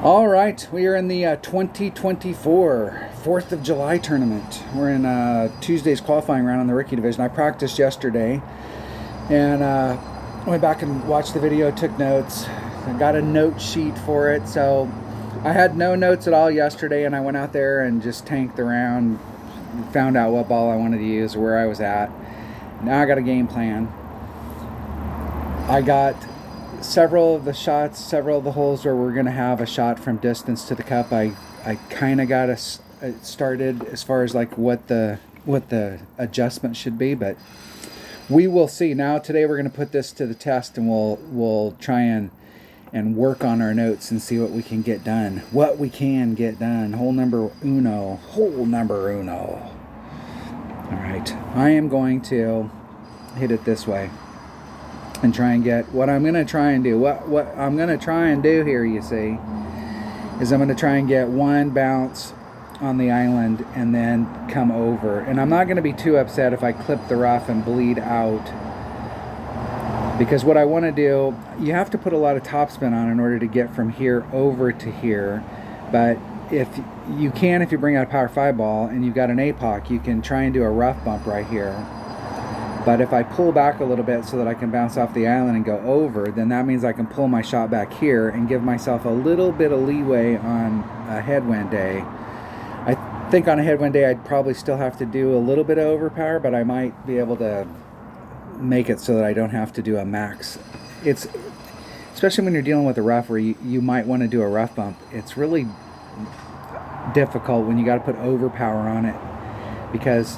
All right, we are in the 2024 4th of July tournament. We're in Tuesday's qualifying round on the rookie division. I practiced yesterday and went back and watched the video, took notes. I got a note sheet for it, so I had no notes at all yesterday, and I went out there and just tanked the round, found out what ball I wanted to use, where I was at. Now I got a game plan. I got several of the shots, several of the holes where we're going to have a shot from distance to the cup. I kind of got us started as far as like what the adjustment should be, but we will see. Now today we're going to put this to the test, and we'll try and work on our notes and see what we can get done. What we can get done. Hole number uno. All right, I am going to hit it this way and try and get what I'm going to try and do. What I'm going to try and do here, you see, is I'm going to try and get one bounce on the island and then come over. And I'm not going to be too upset if I clip the rough and bleed out, because what I want to do, you have to put a lot of topspin on in order to get from here over to here. But if you bring out a Power 5 ball and you've got an APOC, you can try and do a rough bump right here. But if I pull back a little bit so that I can bounce off the island and go over, then that means I can pull my shot back here and give myself a little bit of leeway on a headwind day. I think on a headwind day I'd probably still have to do a little bit of overpower, but I might be able to make it so that I don't have to do a max. It's especially when you're dealing with a rough where you might want to do a rough bump. It's really difficult when you got to put overpower on it, because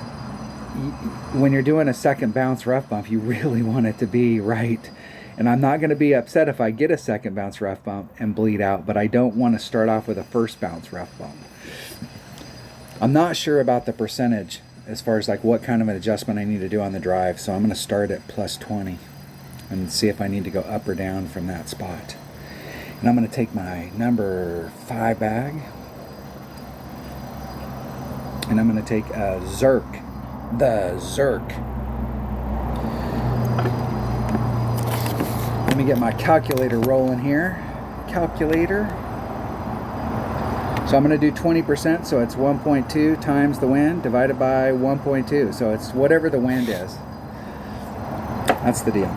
when you're doing a second bounce rough bump, you really want it to be right. And I'm not going to be upset if I get a second bounce rough bump and bleed out, but I don't want to start off with a first bounce rough bump. I'm not sure about the percentage as far as like what kind of an adjustment I need to do on the drive, so I'm going to start at plus 20 and see if I need to go up or down from that spot. And I'm going to take my number 5 bag, and I'm going to take a Zerk. The Zerk. Let me get my calculator rolling here. Calculator. So I'm going to do 20%, so it's 1.2 times the wind divided by 1.2. So it's whatever the wind is. That's the deal.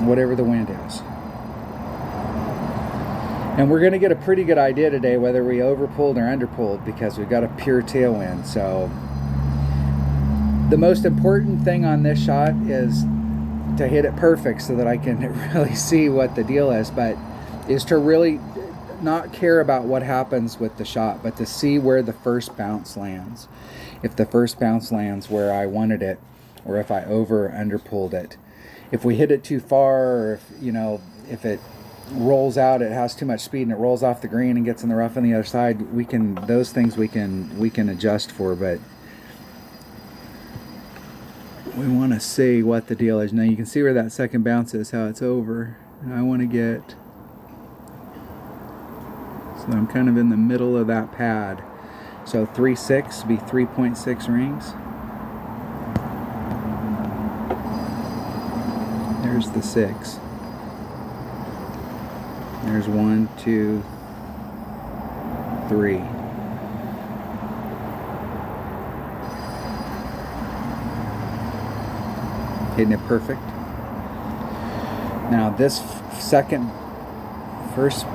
Whatever the wind is. And we're going to get a pretty good idea today whether we overpulled or underpulled, because we've got a pure tailwind. So the most important thing on this shot is to hit it perfect so that I can really see what the deal is, but is to really not care about what happens with the shot, but to see where the first bounce lands. If the first bounce lands where I wanted it, or if I over or under pulled it. If we hit it too far, or if it rolls out, it has too much speed and it rolls off the green and gets in the rough on the other side, those things we can adjust for, but we want to see what the deal is. Now you can see where that second bounce is, how it's over. And I want to get, so I'm kind of in the middle of that pad. So 3.6 be 3.6 rings. There's the 6. There's 1, 2, 3. Hitting it perfect. Now this first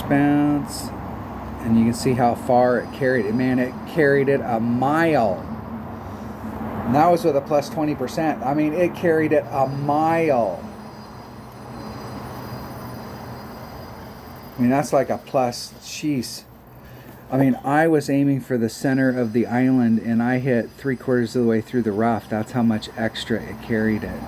bounce, and you can see how far it carried it. Man, it carried it a mile. And that was with a plus 20%. I mean, it carried it a mile. I mean, that's like a plus, jeez. I mean, I was aiming for the center of the island, and I hit 3/4 of the way through the rough. That's how much extra it carried it.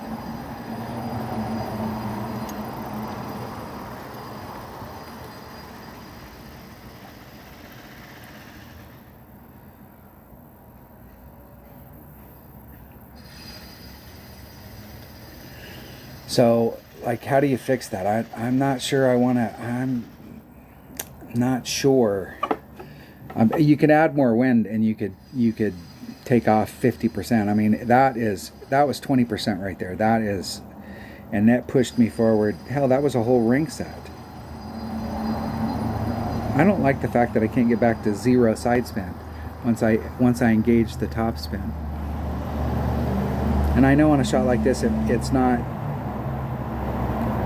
So, like, how do you fix that? I'm not sure I'm not sure. You could add more wind, and you could take off 50%. I mean, that was 20% right there. That is, and that pushed me forward. Hell, that was a whole ring set. I don't like the fact that I can't get back to 0 side spin once I engage the top spin. And I know on a shot like this, it's not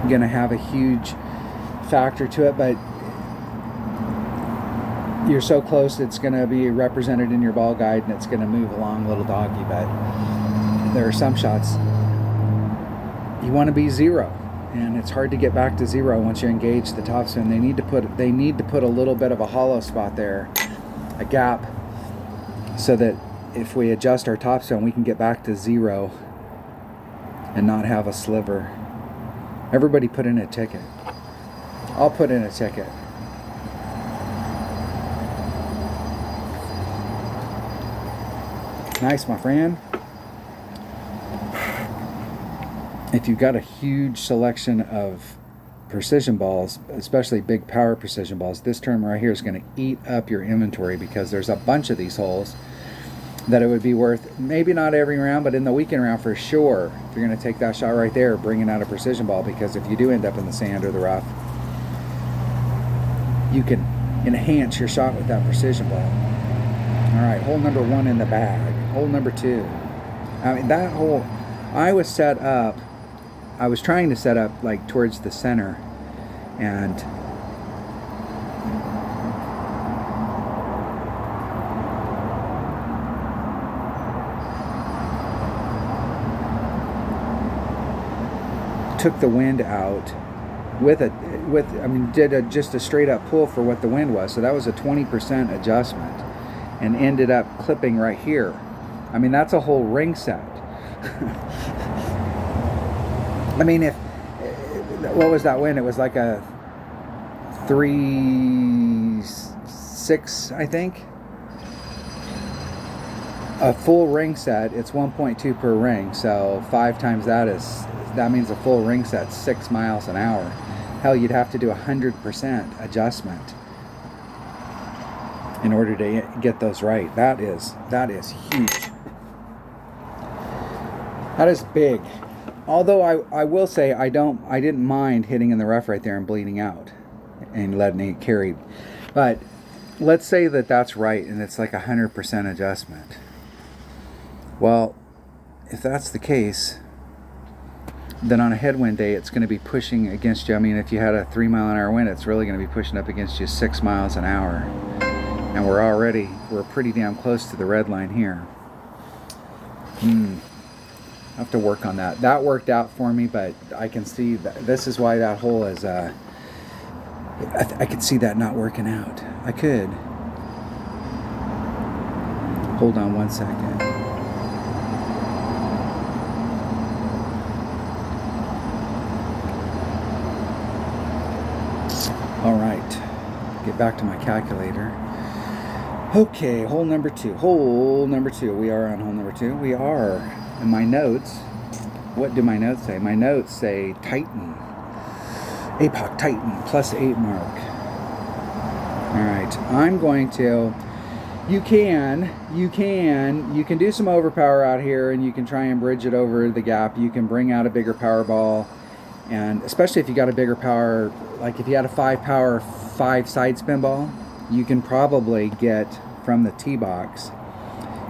going to have a huge factor to it, but you're so close, it's going to be represented in your ball guide, and it's going to move along little doggy. But there are some shots you want to be 0, and it's hard to get back to 0 once you engage the top spin. They need to put a little bit of a hollow spot there, a gap, so that if we adjust our top spin, we can get back to 0 and not have a sliver. Everybody put in a ticket. I'll put in a ticket. Nice, my friend. If you've got a huge selection of precision balls, especially big power precision balls, this term right here is going to eat up your inventory, because there's a bunch of these holes that it would be worth, maybe not every round, but in the weekend round for sure, if you're going to take that shot right there, bringing out a precision ball, because if you do end up in the sand or the rough, you can enhance your shot with that precision ball. All right, hole number 1 in the bag. Hole number 2. I mean, that hole, I was trying to set up like towards the center, and took the wind out did just a straight up pull for what the wind was. So that was a 20% adjustment, and ended up clipping right here. I mean, that's a whole ring set. I mean, what was that wind? It was like a 3.6, I think. A full ring set, it's 1.2 per ring, so 5 times that means a full ring set, 6 miles an hour. Hell, you'd have to do 100% adjustment in order to get those right. That is huge. That is big. Although I will say I didn't mind hitting in the rough right there and bleeding out and letting it carry. But let's say that that's right, and it's like 100% adjustment. Well, if that's the case, then on a headwind day, it's going to be pushing against you. I mean, if you had a 3 mile an hour wind, it's really going to be pushing up against you 6 miles an hour. And we're pretty damn close to the red line here. I have to work on that. That worked out for me, but I can see that this is why that hole is, I could see that not working out. I could. Hold on 1 second. All right, get back to my calculator. Okay, hole number 2. Hole number 2. We are on hole number 2. We are. In my notes, what do my notes say? My notes say Titan. APOC Titan +8 mark. All right, I'm going to. You can do some overpower out here, and you can try and bridge it over the gap. You can bring out a bigger power ball. And especially if you got a bigger power, like if you had a 5 power 5 side spin ball, you can probably get from the tee box,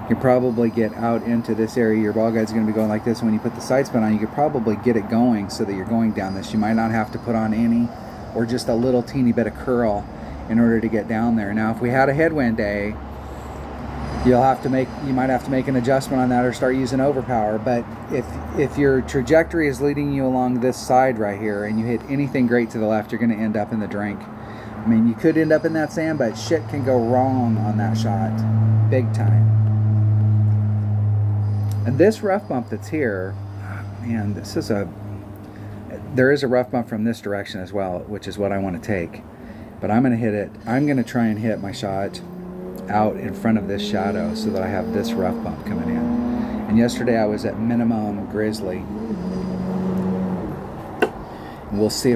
you can probably get out into this area. Your ball guide's going to be going like this. When you put the side spin on, you could probably get it going so that you're going down this. You might not have to put on any, or just a little teeny bit of curl in order to get down there. Now, if we had a headwind day, you might have to make an adjustment on that, or start using overpower. But if your trajectory is leading you along this side right here, and you hit anything great to the left, you're going to end up in the drink. I mean, you could end up in that sand, but shit can go wrong on that shot, big time. And this rough bump that's here, man, there is a rough bump from this direction as well, which is what I want to take. But I'm going to hit it. I'm going to try and hit my shot out in front of this shadow so that I have this rough bump coming in. And yesterday I was at minimum grizzly. We'll see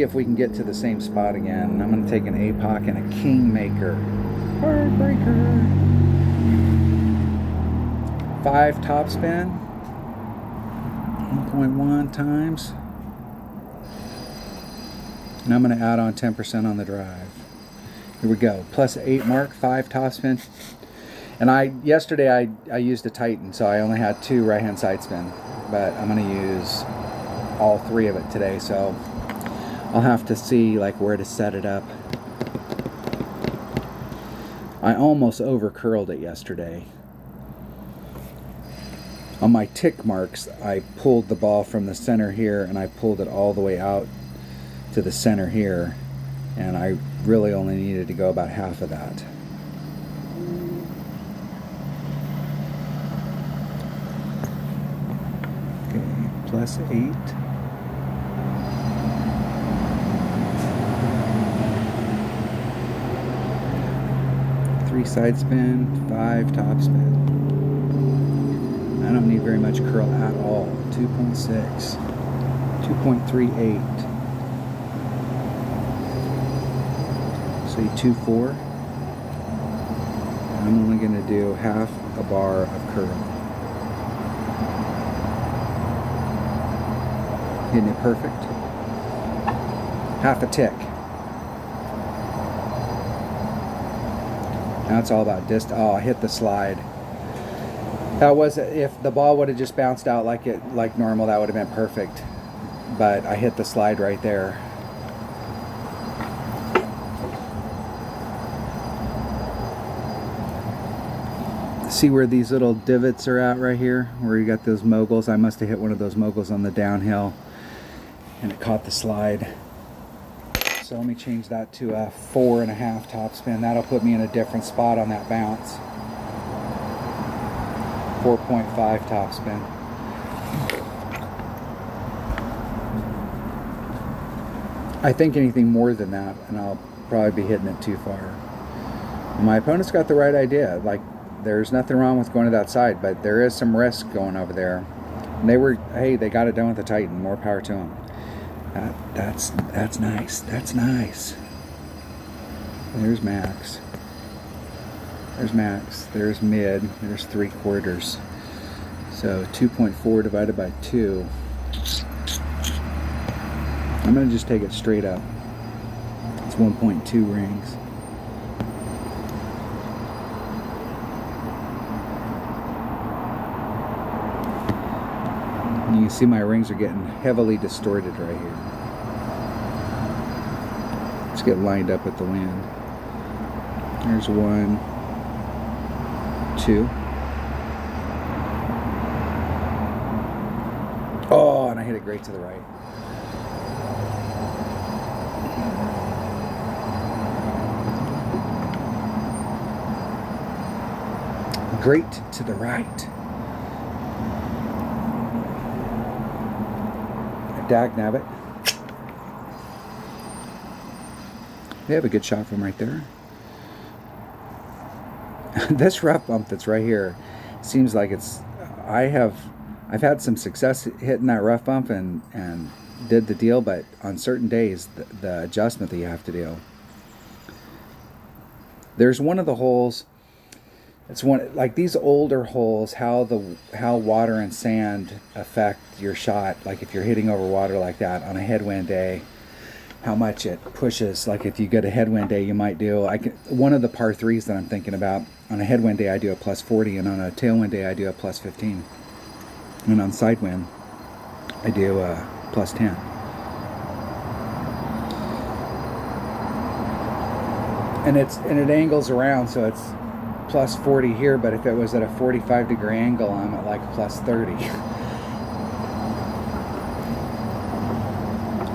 if we can get to the same spot again. And I'm going to take an APOC and a Kingmaker. Heartbreaker. 5 top spin. 1.1 times. And I'm going to add on 10% on the drive. Here we go. +8 mark, 5 topspin. And yesterday I used a Titan, so I only had 2 right hand side spin, but I'm going to use all 3 of it today, so I'll have to see like where to set it up. I almost over curled it yesterday. On my tick marks, I pulled the ball from the center here and I pulled it all the way out to the center here, and I really only needed to go about half of that. +8. Three side spin, 5 top spin. I don't need very much curl at all. 2.6, 2.38. Say 2.4. I'm only going to do half a bar of curl. Hitting it perfect. Half a tick. Now it's all about distance. Oh, I hit the slide. That was, if the ball would have just bounced out like normal, that would have been perfect. But I hit the slide right there. See where these little divots are at right here, where you got those moguls? I must have hit one of those moguls on the downhill and it caught the slide. So let me change that to a 4.5 topspin. That'll put me in a different spot on that bounce. 4.5 topspin. I think anything more than that and I'll probably be hitting it too far. My opponent's got the right idea. Like, there's nothing wrong with going to that side, but there is some risk going over there. And they got it done with the Titan. More power to them. That's nice. That's nice. There's max. There's max. There's mid. There's 3/4. So 2.4 divided by 2. I'm going to just take it straight up. It's 1.2 rings. You can see my rings are getting heavily distorted right here. Let's get lined up with the wind. There's 1, 2. Oh, and I hit it great to the right. Great to the right. Dagnabbit. They have a good shot from right there. This rough bump that's right here seems like it's, I've had some success hitting that rough bump and did the deal, but on certain days the adjustment that you have to do. There's one of the holes, it's one like these older holes, how water and sand affect your shot. Like if you're hitting over water like that on a headwind day, how much it pushes. Like if you get a headwind day, you might do, one of the par 3s that I'm thinking about, on a headwind day I do a +40, and on a tailwind day I do a +15, and on sidewind I do a +10. And it angles around, so it's +40 here, but if it was at a 45-degree angle, I'm at like +30.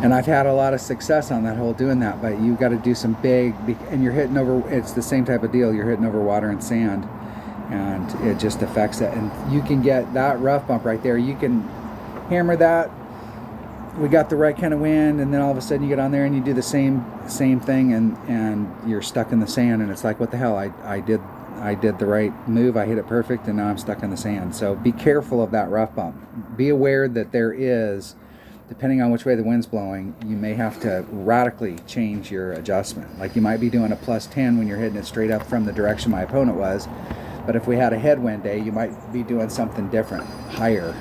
And I've had a lot of success on that hole doing that, but you got to do some big, and you're hitting over, it's the same type of deal, you're hitting over water and sand, and it just affects it. And you can get that rough bump right there, you can hammer that, we got the right kind of wind, and then all of a sudden you get on there and you do the same thing, and you're stuck in the sand, and it's like, what the hell, I did the right move, I hit it perfect, and now I'm stuck in the sand. So be careful of that rough bump. Be aware that there is, depending on which way the wind's blowing, you may have to radically change your adjustment. Like you might be doing a +10 when you're hitting it straight up from the direction my opponent was, but if we had a headwind day, you might be doing something different, higher.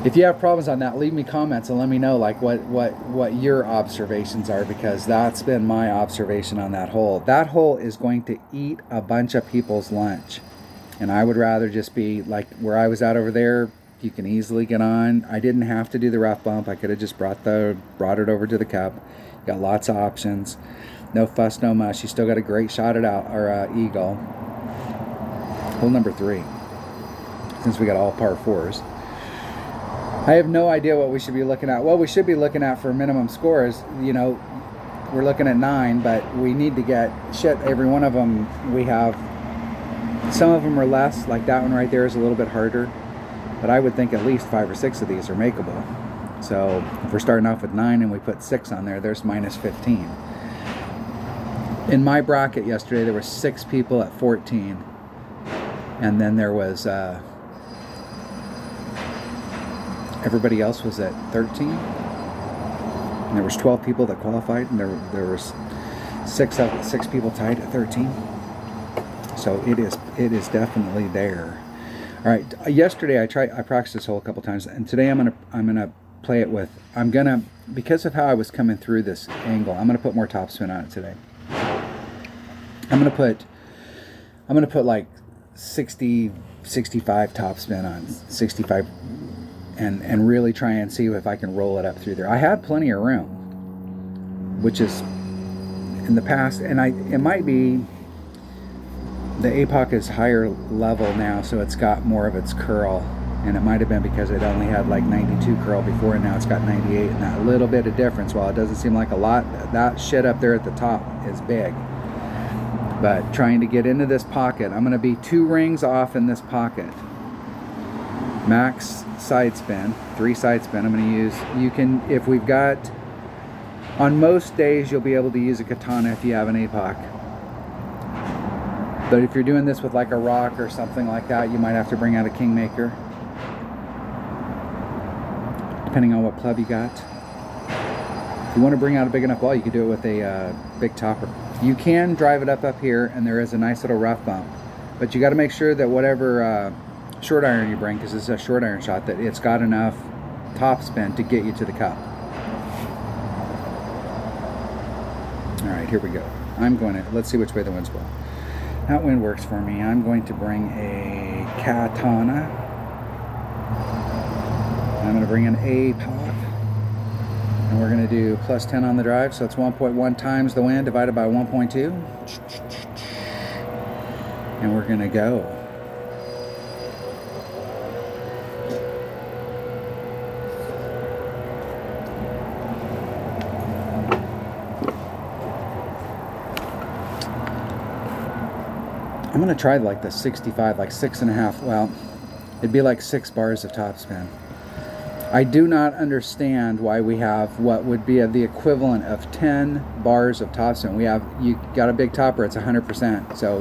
If you have problems on that, leave me comments and let me know like what your observations are, because that's been my observation on that hole. That hole is going to eat a bunch of people's lunch, and I would rather just be like where I was at over there. You can easily get on. I didn't have to do the rough bump. I could have just brought it over to the cup. Got lots of options. No fuss, no muss. You still got a great shot at eagle. Hole number 3. Since we got all par 4s. I have no idea what we should be looking at. What we should be looking at for minimum scores, you know, we're looking at 9, but we need to get every one of them. We have, some of them are less, like that one right there is a little bit harder, but I would think at least 5 or 6 of these are makeable. So if we're starting off with 9 and we put 6 on there, there's minus 15. In my bracket yesterday, there were 6 people at 14, and then there was everybody else was at 13, and there was 12 people that qualified, and there was 6 people tied at 13. So it is definitely there. All right, yesterday I practiced this hole a couple times, and today I'm gonna play it with, because of how I was coming through this angle, I'm gonna put more topspin on it today. I'm gonna put like 60, 65 topspin on 65, and really try and see if I can roll it up through there. I had plenty of room, which is in the past, and it might be the APOC is higher level now, so it's got more of its curl, and it might have been because it only had like 92 curl before, and now it's got 98, and that little bit of difference, while it doesn't seem like a lot, that shit up there at the top is big. But trying to get into this pocket, I'm going to be 2 rings off in this pocket. Max side spin, 3 side spin. I'm going to use, you can, if we've got, on most days you'll be able to use a katana if you have an APOC. But if you're doing this with like a rock or something like that, you might have to bring out a Kingmaker, depending on what club you got. If you want to bring out a big enough ball, you can do it with a big topper. You can drive it up here, and there is a nice little rough bump, but you got to make sure that whatever short iron you bring, because it's a short iron shot, that it's got enough topspin to get you to the cup. All right, here we go. Let's see which way the wind's blowing. That wind works for me. I'm going to bring a katana. I'm going to bring an APOC. And we're going to do plus 10 on the drive, so it's 1.1 times the wind divided by 1.2. And we're going to go. I'm going to try like the 65, like 6.5, well, it'd be like 6 bars of topspin. I do not understand why we have what would be the equivalent of 10 bars of topspin. You got a big topper, it's 100%. So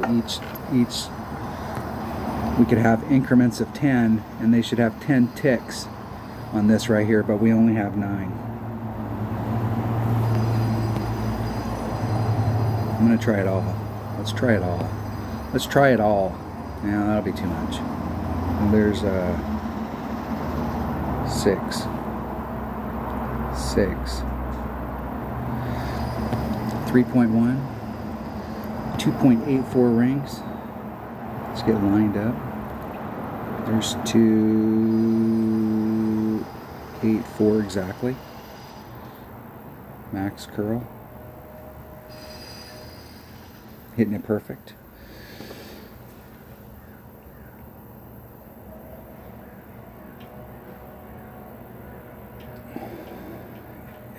we could have increments of 10, and they should have 10 ticks on this right here, but we only have 9. I'm gonna try it all. Let's try it all. Let's try it all. Yeah, that'll be too much. And there's 6, 3.1, 2.84 rings. Let's get lined up. There's 2.84 exactly. Max curl. Hitting it perfect.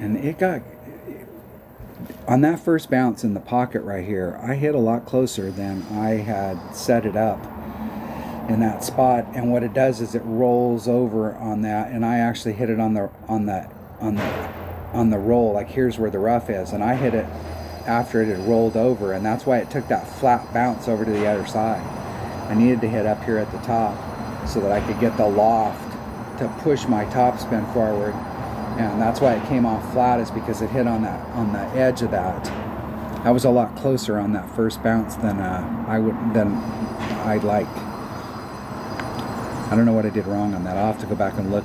And it got, on that first bounce in the pocket right here, I hit a lot closer than I had set it up in that spot. And what it does is it rolls over on that, and I actually hit it on the roll. Like here's where the rough is, and I hit it after it had rolled over, and that's why it took that flat bounce over to the other side. I needed to hit up here at the top so that I could get the loft to push my topspin forward. And that's why it came off flat, is because it hit on the edge of that. I was a lot closer on that first bounce than I'd like. I don't know what I did wrong on that. I'll have to go back and look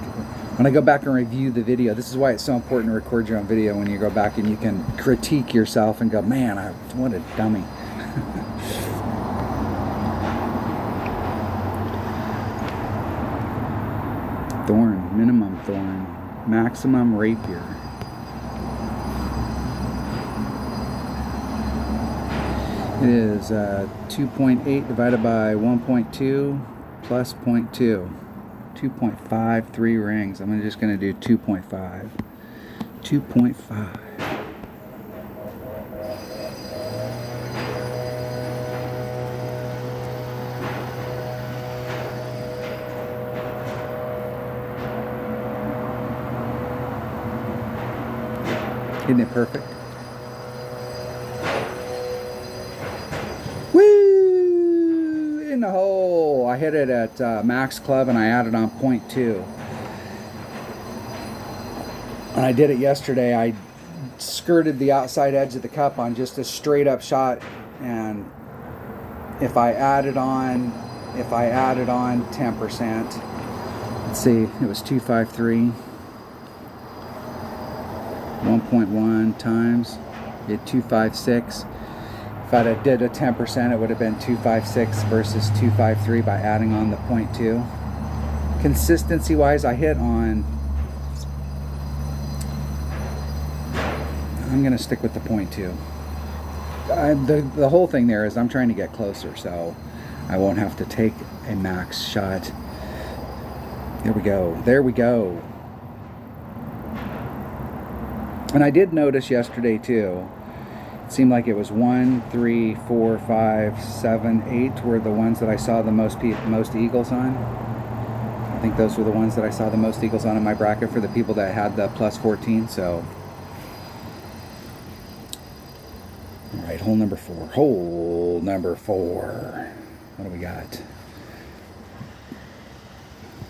when I go back and review the video, this is why it's so important to record your own video. When you go back and you can critique yourself and go, man, what a dummy. Thorn, minimum thorn, maximum rapier. It is 2.8 divided by 1.2 plus 0.2. 2.53 rings. I'm just going to do 2.5. 2.5. Isn't it perfect? Woo! In the hole. I hit it at Max Club and I added on 0.2. And I did it yesterday. I skirted the outside edge of the cup on just a straight up shot, and if I added on 10%, let's see, it was 253. 1.1 times it 256. If I did a 10%, it would have been 256 versus 253 by adding on the 0.2. Consistency wise, I hit on, I'm going to stick with the 0.2. The whole thing there is I'm trying to get closer, so I won't have to take a max shot. There we go. There we go. And I did notice yesterday too, it seemed like it was 1, 3, 4, 5, 7, 8 were the ones that I saw the most eagles on. I think those were the ones that I saw the most eagles on in my bracket for the people that had the plus 14. So, all right, hole number 4. Hole number 4. What do we got?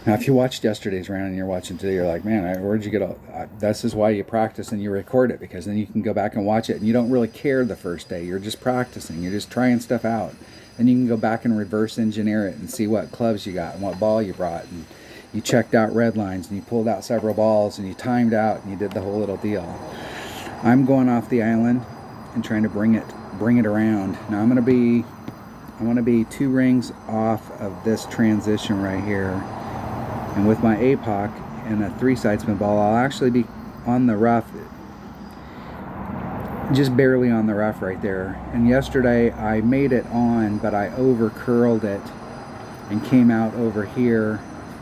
Now, if you watched yesterday's round and you're watching today, you're like, man, where'd you get all... This is why you practice and you record it, because then you can go back and watch it and you don't really care the first day. You're just practicing. You're just trying stuff out. Then you can go back and reverse engineer it and see what clubs you got and what ball you brought. And you checked out red lines and you pulled out several balls and you timed out and you did the whole little deal. I'm going off the island and trying to bring it around. Now, I want to be 2 rings off of this transition right here. And with my APOC and a 3-side spin ball, I'll actually be on the rough, just barely on the rough right there. And yesterday I made it on, but I over curled it and came out over here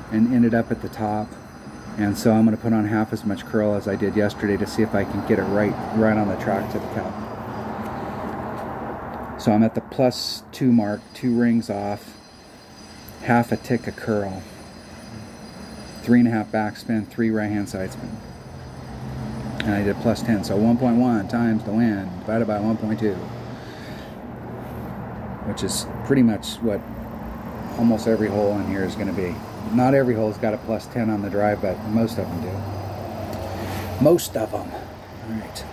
and ended up at the top. And so I'm going to put on half as much curl as I did yesterday to see if I can get it right on the track to the cup. So I'm at the +2 mark, 2 rings off, half a tick of curl. 3.5 backspin, 3 right hand side spin. And I did +10, so 1.1 times the wind divided by 1.2, which is pretty much what almost every hole in here is going to be. Not every hole's got a +10 on the drive, but most of them do. Most of them. All right.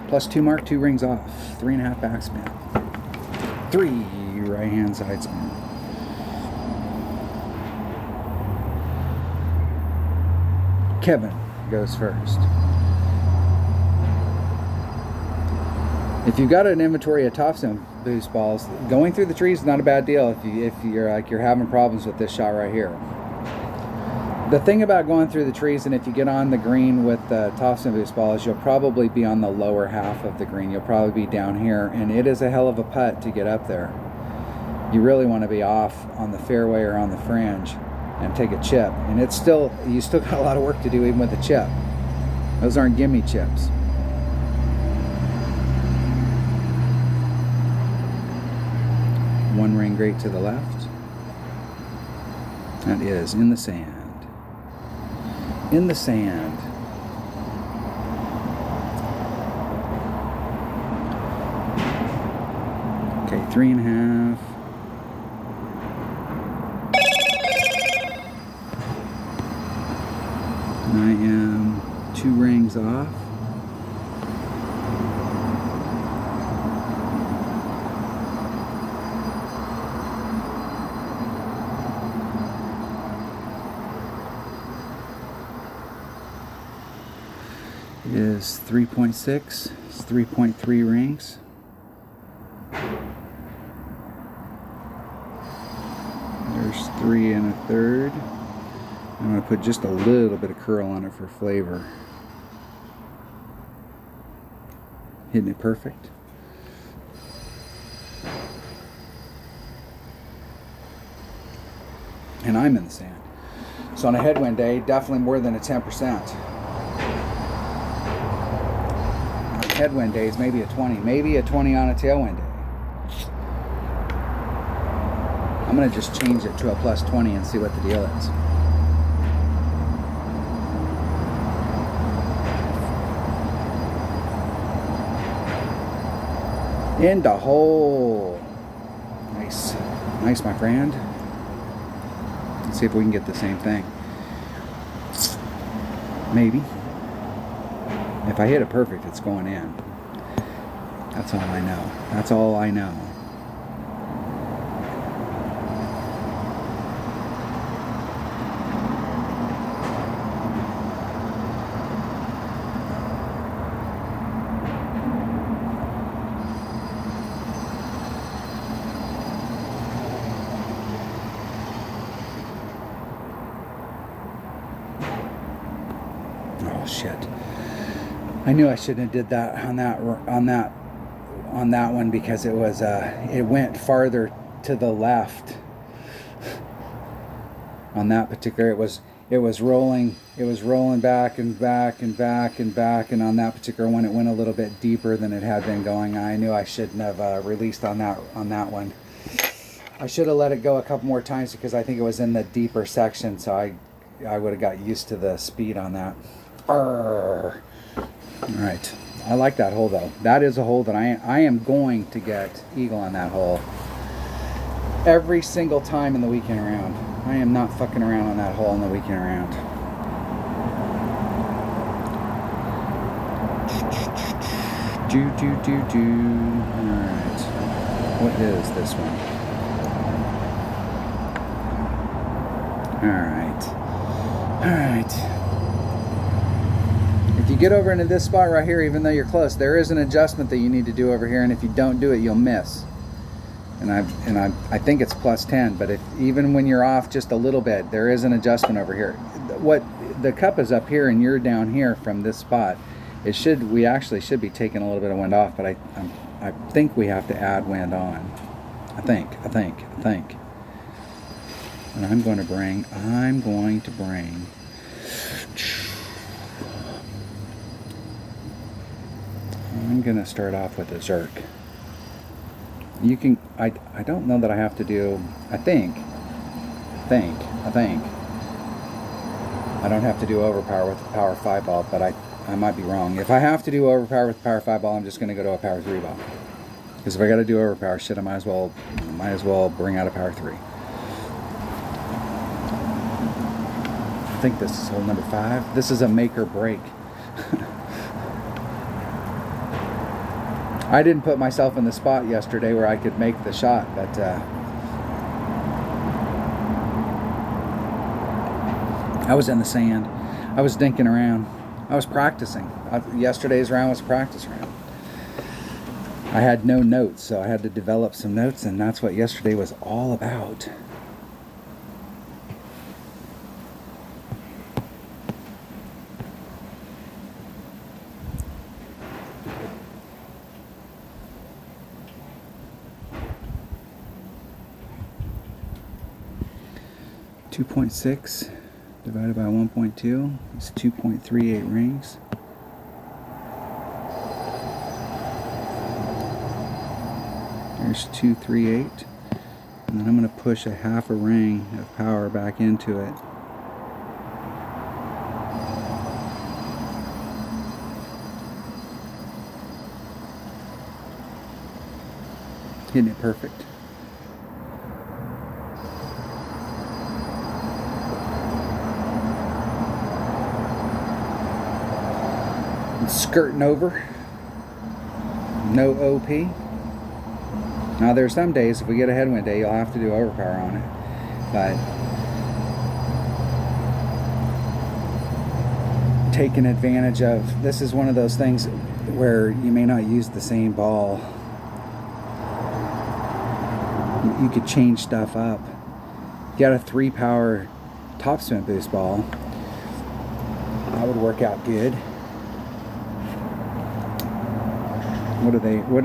+2 mark, 2 rings off, 3.5 backspin, 3 right hand side spin. Kevin goes first. If you've got an inventory of topspin boost balls, going through the trees is not a bad deal if you're having problems with this shot right here. The thing about going through the trees, and if you get on the green with the topspin boost balls, you'll probably be on the lower half of the green. You'll probably be down here, and it is a hell of a putt to get up there. You really want to be off on the fairway or on the fringe and take a chip, and you still got a lot of work to do even with a chip. Those aren't gimme chips. One ring great to the left. That is in the sand. In the sand. Okay, 3.5. I am 2 rings off. is 3.6. It's 3.3 rings. There's 3 1/3. I'm going to put just a little bit of curl on it for flavor. Hitting it perfect. And I'm in the sand. So on a headwind day, definitely more than a 10%. On headwind days, maybe a 20. Maybe a 20 on a tailwind day. I'm going to just change it to a plus 20 and see what the deal is. In the hole. Nice. Nice, my friend. Let's see if we can get the same thing. Maybe. If I hit it perfect, it's going in. That's all I know. That's all I know. Oh shit! I knew I shouldn't have did that on that one because it was it went farther to the left. On that particular, it was rolling back and back and back and back, and on that particular one, it went a little bit deeper than it had been going. I knew I shouldn't have released on that one. I should have let it go a couple more times because I think it was in the deeper section, so I would have got used to the speed on that. All right, I like that hole though. That is a hole that I am going to get eagle on that hole every single time in the weekend round. I am not fucking around on that hole in the weekend round. Do. All right, what is this one? All right. If you get over into this spot right here, even though you're close, there is an adjustment that you need to do over here, and if you don't do it, you'll miss. And I think it's plus 10, but even when you're off just a little bit, there is an adjustment over here. What the cup is up here and you're down here from this spot. We actually should be taking a little bit of wind off, but I think we have to add wind on. I think. And I'm going to bring. I'm going to start off with a Zerk. You can, I don't know that I have to do, I think, I don't have to do overpower with the power 5 ball, but I might be wrong. If I have to do overpower with the power 5 ball, I'm just going to go to a power 3 ball. Because if I got to do overpower, shit, I might as well bring out a power 3. I think this is hole number 5. This is a make or break. I didn't put myself in the spot yesterday where I could make the shot, but I was in the sand. I was dinking around. I was practicing. Yesterday's round was a practice round. I had no notes, so I had to develop some notes, and that's what yesterday was all about. .6 divided by 1.2 is 2.38 rings. There's 238, and then I'm going to push a half a ring of power back into it. Hitting it perfect. Skirting over, no OP. Now there's some days if we get a headwind day, you'll have to do overpower on it, but taken advantage of. This is one of those things where you may not use the same ball. You could change stuff up. If you got a 3-power topspin boost ball, that would work out good. What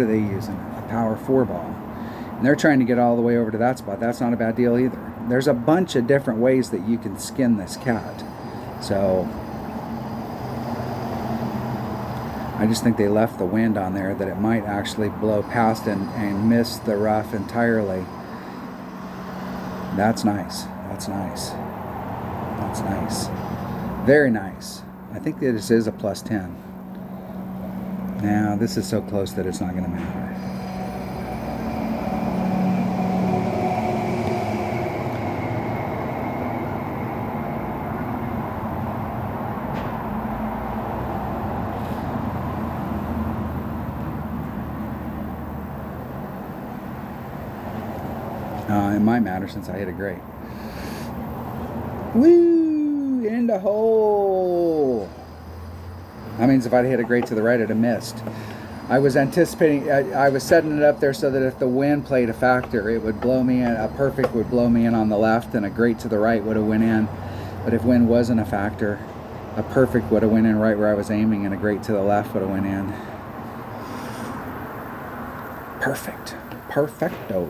are they using? A power 4 ball. And they're trying to get all the way over to that spot. That's not a bad deal either. There's a bunch of different ways that you can skin this cat. So I just think they left the wind on there, that it might actually blow past and miss the rough entirely. That's nice. That's nice. That's nice. Very nice. I think that this is a plus 10. Now, this is so close that it's not going to matter. It might matter since I hit it great. Woo! In the hole! That means if I'd hit a great to the right, it'd have missed. I was anticipating, I was setting it up there so that if the wind played a factor, it would blow me in. A perfect would blow me in on the left, and a great to the right would have went in. But if wind wasn't a factor, a perfect would have went in right where I was aiming, and a great to the left would have went in. Perfect. Perfecto.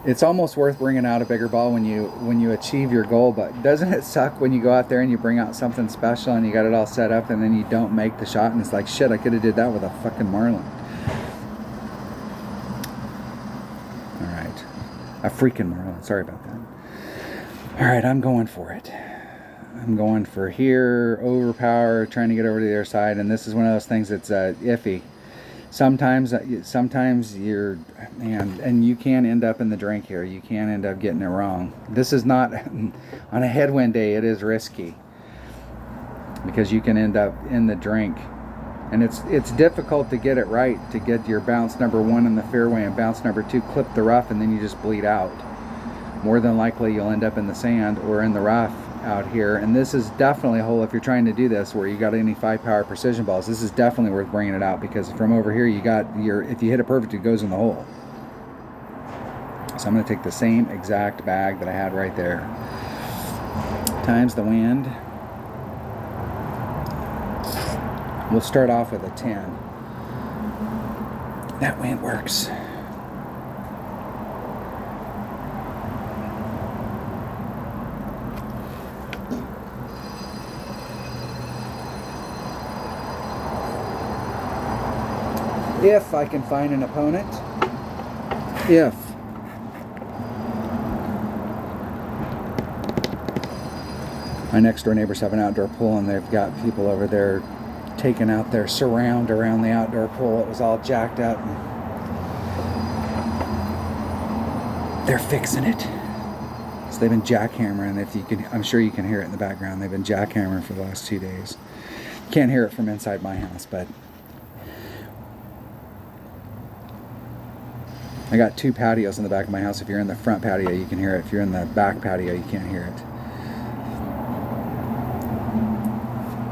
It's almost worth bringing out a bigger ball when you achieve your goal, but doesn't it suck when you go out there and you bring out something special and you got it all set up and then you don't make the shot and it's like, shit, I could have did that with a fucking Marlin. Alright. A freaking Marlin. Sorry about that. Alright, I'm going for it. I'm going for here, overpower, trying to get over to the other side, and this is one of those things that's iffy. Sometimes you're, man, and you can end up in the drink here. You can end up getting it wrong. This is not, on a headwind day, it is risky. Because you can end up in the drink. And it's difficult to get it right, to get your bounce number 1 in the fairway and bounce number 2 clip the rough, and then you just bleed out. More than likely you'll end up in the sand or in the rough out here. And this is definitely a hole, if you're trying to do this where you got any 5-power precision balls, this is definitely worth bringing it out, because from over here you got your, if you hit it perfect, it goes in the hole. So I'm going to take the same exact bag that I had right there, times the wind. We'll start off with a 10. That wind works. If I can find an opponent. If. My next door neighbors have an outdoor pool, and they've got people over there taking out their surround around the outdoor pool. It was all jacked up. They're fixing it. So they've been jackhammering. If you can, I'm sure you can hear it in the background. They've been jackhammering for the last 2 days. Can't hear it from inside my house, but I got 2 patios in the back of my house. If you're in the front patio, you can hear it. If you're in the back patio, you can't hear it.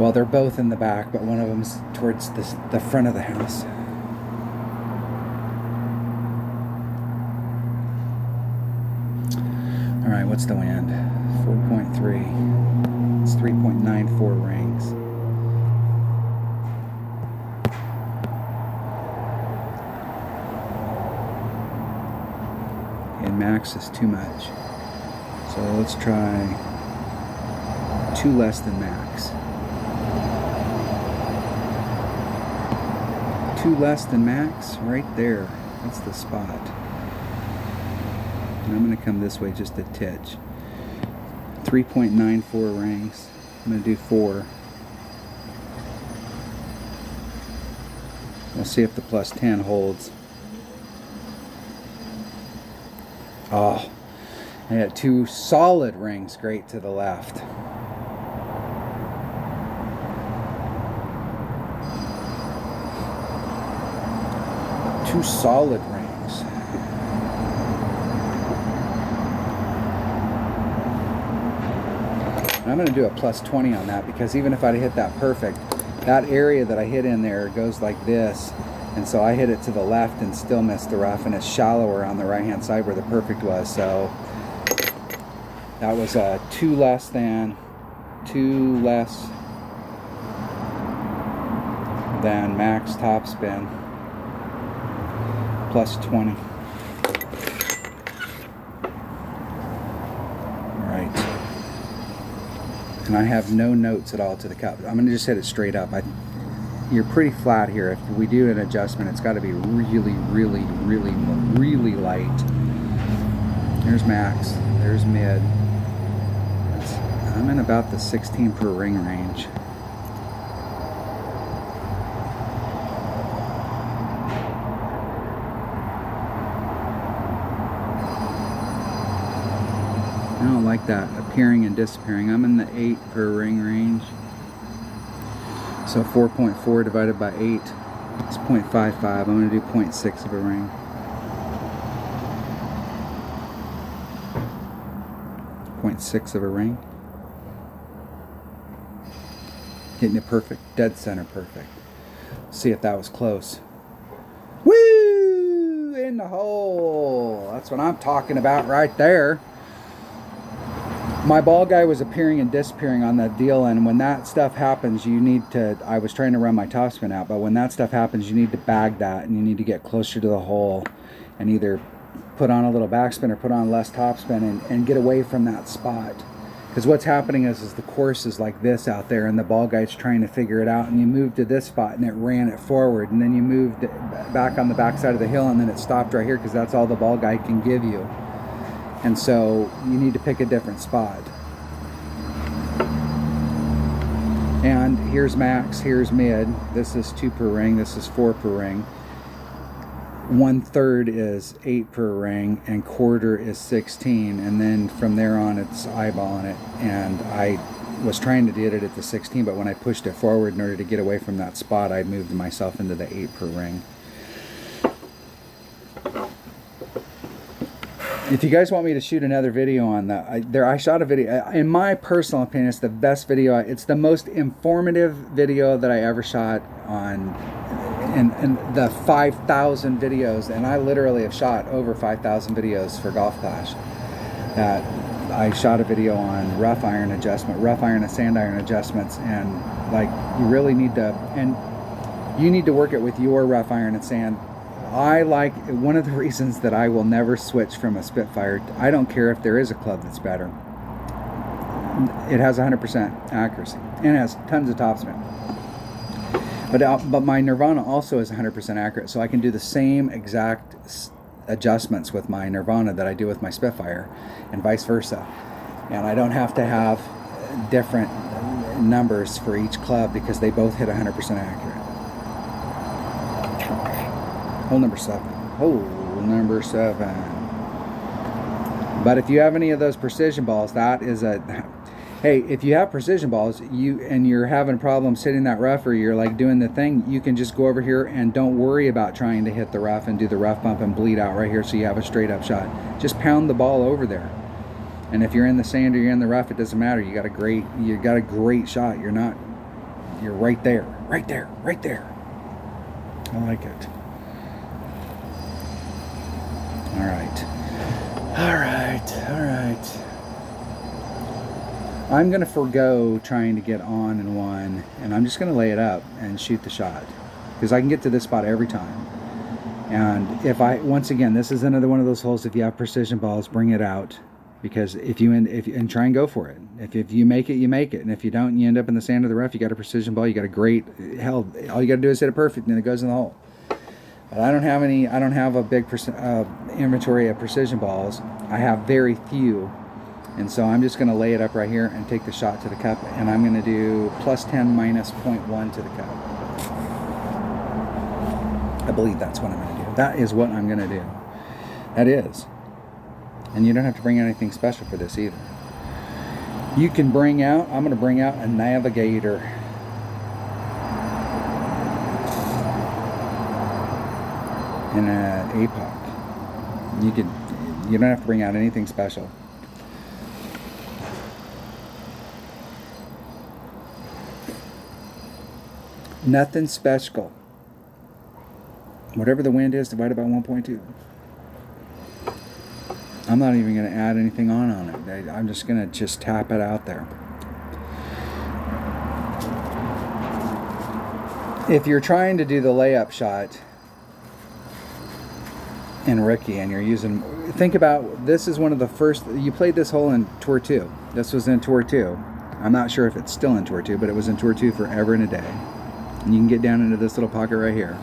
Well, they're both in the back, but one of them's towards the front of the house. All right, what's the wind? 4.3. It's 3.94 rings. And max is too much. So let's try 2 less than max. 2 less than max, right there. That's the spot. And I'm going to come this way just a titch. 3.94 rings. I'm going to do 4. We'll see if the plus 10 holds. Oh, I had 2 solid rings great to the left. Two solid rings. And I'm going to do a plus 20 on that, because even if I'd hit that perfect, that area that I hit in there goes like this. And so I hit it to the left and still missed the rough, and it's shallower on the right hand side where the perfect was. So that was a 2 less than max topspin, plus 20. Right. And I have no notes at all to the cup. I'm going to just hit it straight up. You're pretty flat here. If we do an adjustment, it's got to be really, really, really, really light. There's max. There's mid. I'm in about the 16 per ring range. I don't like that appearing and disappearing. I'm in the 8 per ring range. So 4.4 divided by 8 is 0.55. I'm going to do 0.6 of a ring. .6 of a ring. Hitting it perfect. Dead center perfect. See if that was close. Woo! In the hole. That's what I'm talking about right there. My ball guy was appearing and disappearing on that deal, and when that stuff happens, you need to, I was trying to run my topspin out, but when that stuff happens, you need to bag that, and you need to get closer to the hole and either put on a little backspin or put on less topspin and get away from that spot. Because what's happening is the course is like this out there, and the ball guy's trying to figure it out, and you moved to this spot and it ran it forward, and then you moved it back on the back side of the hill, and then it stopped right here because that's all the ball guy can give you. And so you need to pick a different spot. And here's max, here's mid. This is 2 per ring, this is 4 per ring. 1/3 is 8 per ring, and quarter is 16. And then from there on, it's eyeballing it. And I was trying to get it at the 16, but when I pushed it forward in order to get away from that spot, I moved myself into the 8 per ring. If you guys want me to shoot another video on that, I shot a video. In my personal opinion, it's the best video. It's the most informative video that I ever shot on in the 5,000 videos, and I literally have shot over 5,000 videos for Golf Clash. That I shot a video on rough iron adjustment, rough iron and sand iron adjustments, and like you really need to, and you need to work it with your rough iron and sand. I like, one of the reasons that I will never switch from a Spitfire, I don't care if there is a club that's better. It has 100% accuracy and it has tons of topspin. But my Nirvana also is 100% accurate, so I can do the same exact adjustments with my Nirvana that I do with my Spitfire, and vice versa. And I don't have to have different numbers for each club because they both hit 100% accurate. Hole number 7. Hole number 7. But if you have any of those precision balls, that is a... Hey, if you have precision balls, and you're having problems hitting that rough, or you're like doing the thing, you can just go over here and don't worry about trying to hit the rough and do the rough bump and bleed out right here so you have a straight up shot. Just pound the ball over there. And if you're in the sand or you're in the rough, it doesn't matter. You got a great shot. You're right there. Right there. Right there. I like it. All right. I'm going to forego trying to get on in one, and I'm just going to lay it up and shoot the shot, because I can get to this spot every time. And once again, this is another one of those holes, if you have precision balls, bring it out, because if you try and go for it. If you make it, you make it, and if you don't, you end up in the sand or the rough. You got a precision ball, you got a great, hell, all you got to do is hit it perfect, and it goes in the hole. But I don't have a big inventory of precision balls. I have very few, and so I'm just going to lay it up right here and take the shot to the cup, and I'm going to do +10 minus 0.1 to the cup. I believe that's what I'm going to do. That is what I'm going to do. That is. And you don't have to bring anything special for this either. You can bring out, I'm going to bring out a Navigator. And an APOC. You don't have to bring out anything special. Nothing special. Whatever the wind is divided by 1.2. I'm not even going to add anything on it. I'm just going to just tap it out there. If you're trying to do the layup shot in Ricky and you're using, think about, this is one of the first, you played this hole in Tour 2. This was in Tour 2. I'm not sure if it's still in Tour 2, but it was in Tour 2 forever and a day. And you can get down into this little pocket right here.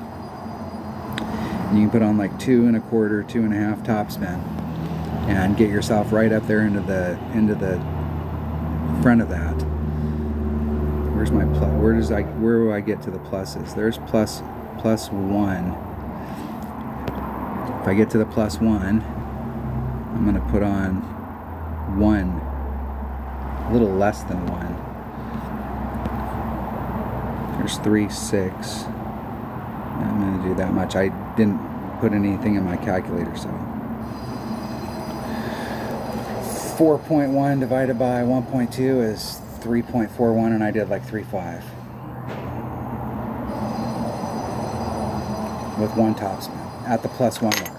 And you can put on like 2 1/4, 2 1/2 topspin and get yourself right up there into the front of that. Where's my plus? Where do I get to the pluses? There's plus 1. If I get to the plus 1, I'm going to put on 1, a little less than 1. There's 3, 6. I'm going to do that much. I didn't put anything in my calculator, so 4.1 divided by 1.2 is 3.41, and I did like 3.5 with 1 topspin at the plus 1 mark.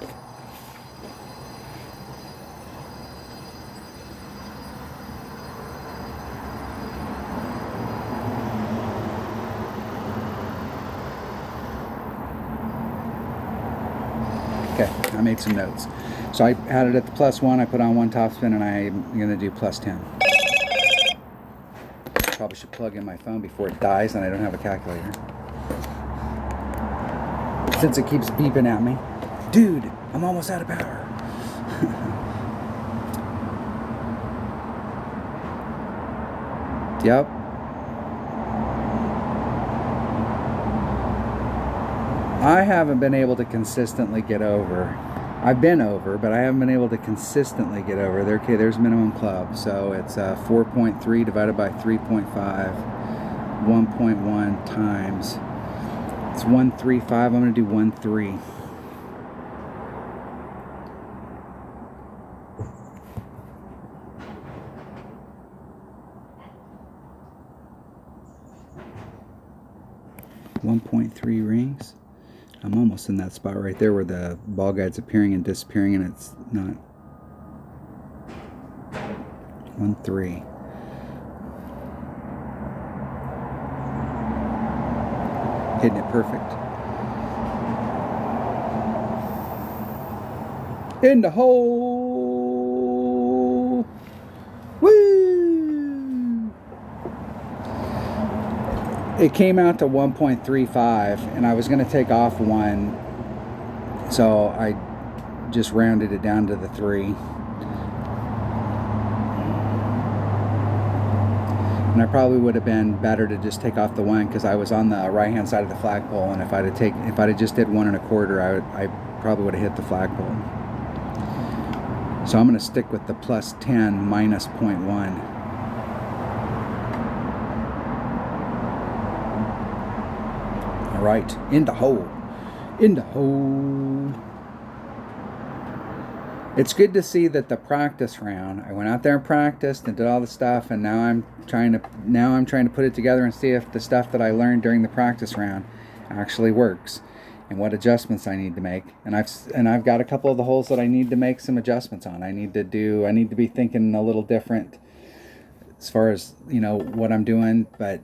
Okay, I made some notes. So I had it at the plus 1, I put on 1 topspin, and I'm going to do plus 10. Probably should plug in my phone before it dies and I don't have a calculator. Since it keeps beeping at me. Dude, I'm almost out of power. Yep. I haven't been able to consistently get over. I've been over, but I haven't been able to consistently get over. Okay, there's minimum club. So it's 4.3 divided by 3.5, 1.1 times. It's 135. I'm going to do 1.3. .3 rings. I'm almost in that spot right there where the ball guide's appearing and disappearing, and it's not. 1.3. Hitting it perfect. In the hole. Woo! It came out to 1.35, and I was going to take off 1, so I just rounded it down to the 3. And I probably would have been better to just take off the 1 because I was on the right hand side of the flagpole, and if I'd have just did 1 1/4, I probably would have hit the flagpole. So I'm going to stick with the plus 10 minus 0.1. All right, in the hole. In the hole. It's good to see that the practice round, I went out there and practiced and did all the stuff, and now I'm trying to put it together and see if the stuff that I learned during the practice round actually works and what adjustments I need to make. And I've got a couple of the holes that I need to make some adjustments on. I need to be thinking a little different as far as, what I'm doing, but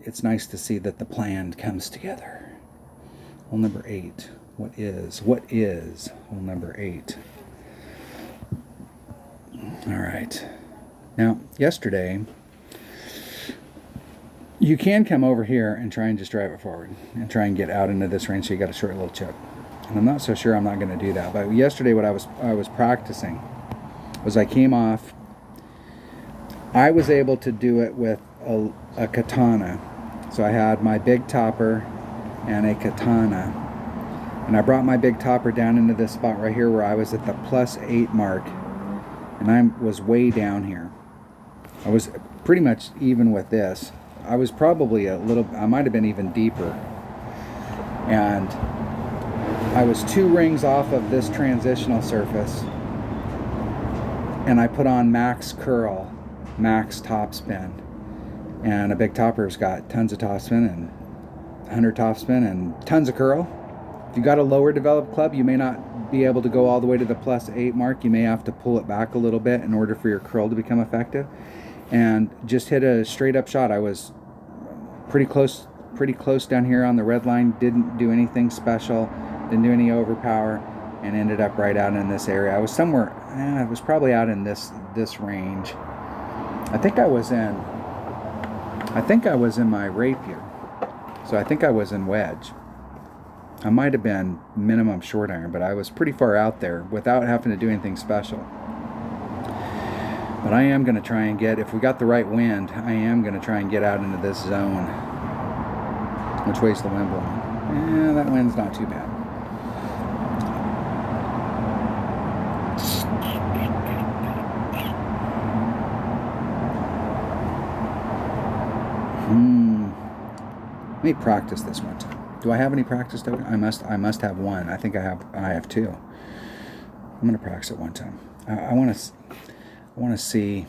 it's nice to see that the plan comes together. Hole number 8. What is hole number 8? All right. Now, yesterday, you can come over here and try and just drive it forward and try and get out into this range so you got a short little chip. And I'm not so sure I'm not going to do that. But yesterday, what I was practicing was I came off. I was able to do it with a katana. So I had my big topper and a katana. And I brought my big topper down into this spot right here where I was at the plus 8 mark. And I was way down here. I was pretty much even with this. I was probably I might have been even deeper. And I was 2 rings off of this transitional surface. And I put on max curl, max topspin. And a big topper's got tons of topspin, and 100 topspin and tons of curl. If you got a lower developed club, you may not be able to go all the way to the +8 mark. You may have to pull it back a little bit in order for your curl to become effective. And just hit a straight up shot. I was pretty close down here on the red line. Didn't do anything special, didn't do any overpower, and ended up right out in this area. I was somewhere, I was probably out in this range. I think I was in my rapier, so I think I was in wedge. I might have been minimum short iron, but I was pretty far out there without having to do anything special. But I am going to try and get, if we got the right wind, I am going to try and get out into this zone. Which way's the wind blowing? Yeah, that wind's not too bad. Let me practice this one time. Do I have any practice token? I must have one. I think I have two. I'm going to practice it one time. I want to see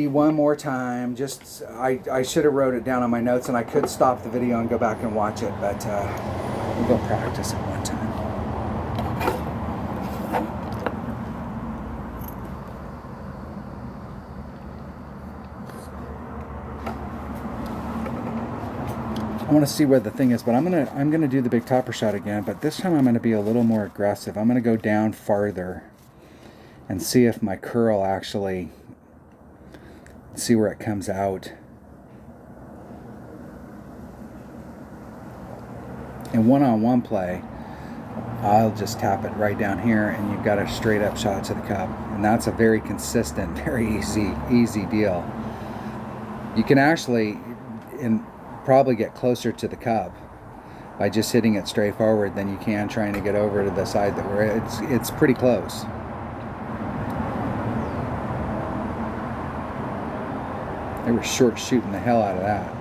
one more time. Just I should have wrote it down on my notes, and I could stop the video and go back and watch it, but we'll go practice it one time. I want to see where the thing is, but I'm gonna do the big topper shot again, but this time I'm gonna be a little more aggressive. I'm gonna go down farther and see if my curl actually, see where it comes out. In one-on-one play, I'll just tap it right down here, and you've got a straight up shot to the cup, and that's a very consistent, very easy deal. You can actually probably get closer to the cup by just hitting it straight forward than you can trying to get over to the side that we're it's pretty close. They were short shooting the hell out of that.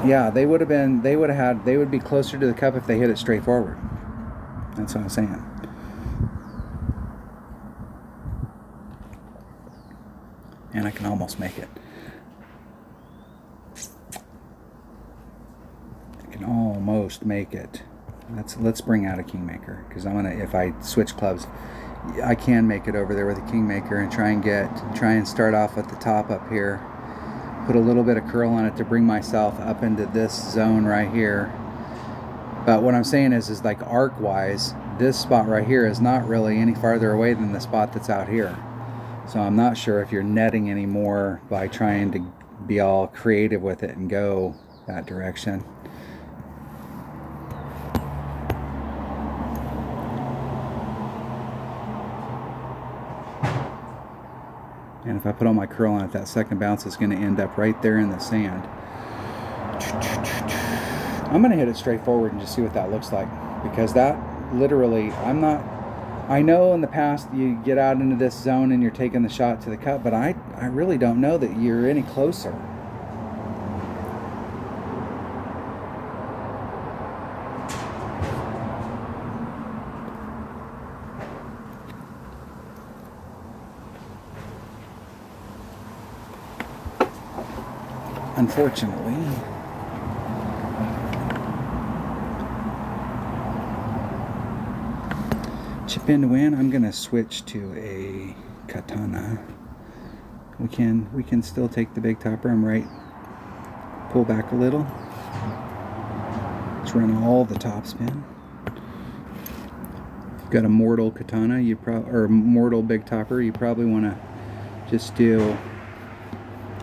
Yeah, they would be closer to the cup if they hit it straight forward. That's what I'm saying. And I can almost make it. Almost make it. Let's bring out a Kingmaker, because I'm gonna, if I switch clubs, I can make it over there with a Kingmaker and try and start off at the top up here, put a little bit of curl on it to bring myself up into this zone right here. But what I'm saying is like arc wise, this spot right here is not really any farther away than the spot that's out here. So I'm not sure if you're netting any more by trying to be all creative with it and go that direction. And if I put all my curl on it, that second bounce is going to end up right there in the sand. I'm going to hit it straight forward and just see what that looks like. Because that literally, I know in the past you get out into this zone and you're taking the shot to the cup, but I really don't know that you're any closer. Unfortunately. Chip in to win. I'm gonna switch to a katana. We can still take the big topper. I'm right. Pull back a little. Let's run all the topspin. Got a mortal katana, or mortal big topper. You probably want to just do.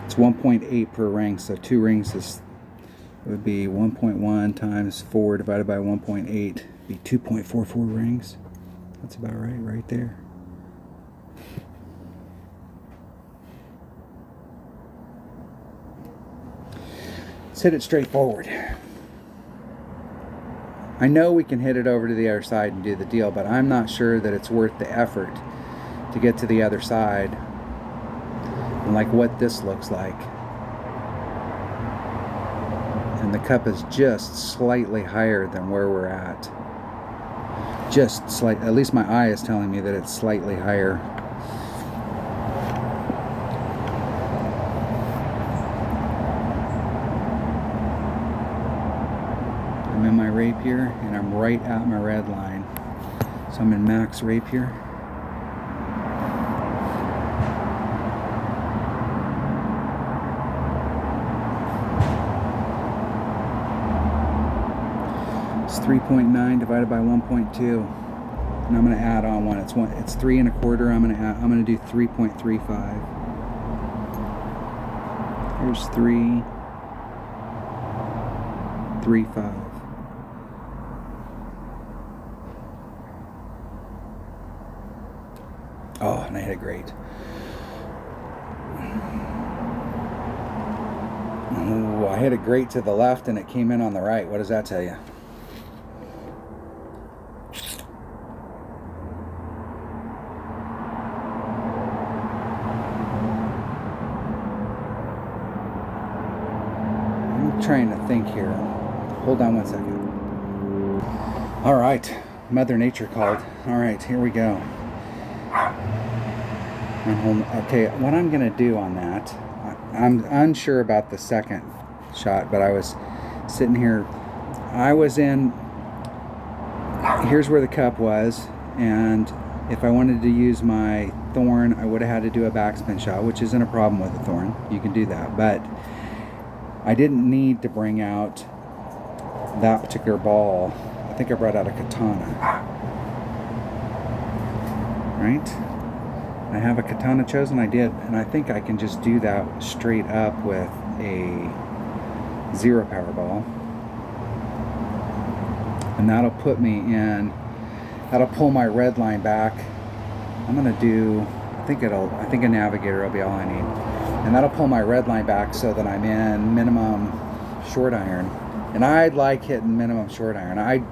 It's 1.8 per ring, so 2 rings would be 1.1 times 4 divided by 1.8, be 2.44 rings. That's about right there. Let's hit it straight forward. I know we can hit it over to the other side and do the deal, but I'm not sure that it's worth the effort to get to the other side. And like what this looks like. And the cup is just slightly higher than where we're at. Just slight, at least my eye is telling me that it's slightly higher. rapier, and I'm right at my red line. So I'm in max rapier. It's 3.9 divided by 1.2. And I'm going to add on one. It's 3 1/4. I'm going to do 3.35. Here's 3.35. Oh, and I hit it great. Oh, I hit it great to the left and it came in on the right. What does that tell you? Trying to think here. Hold on one second. All right, Mother Nature called. All right, here we go. Okay, what I'm gonna do on that, I'm unsure about the second shot, but I was sitting here. I was in. Here's where the cup was, and if I wanted to use my thorn, I would have had to do a backspin shot, which isn't a problem with a thorn. You can do that, but I didn't need to bring out that particular ball. I think I brought out a katana. Right? I have a katana chosen, I did, and I think I can just do that straight up with a 0 power ball. And that'll put me in, that'll pull my red line back. I'm gonna do, I think a navigator will be all I need. And that'll pull my red line back so that I'm in minimum short iron. And I'd like hitting minimum short iron. I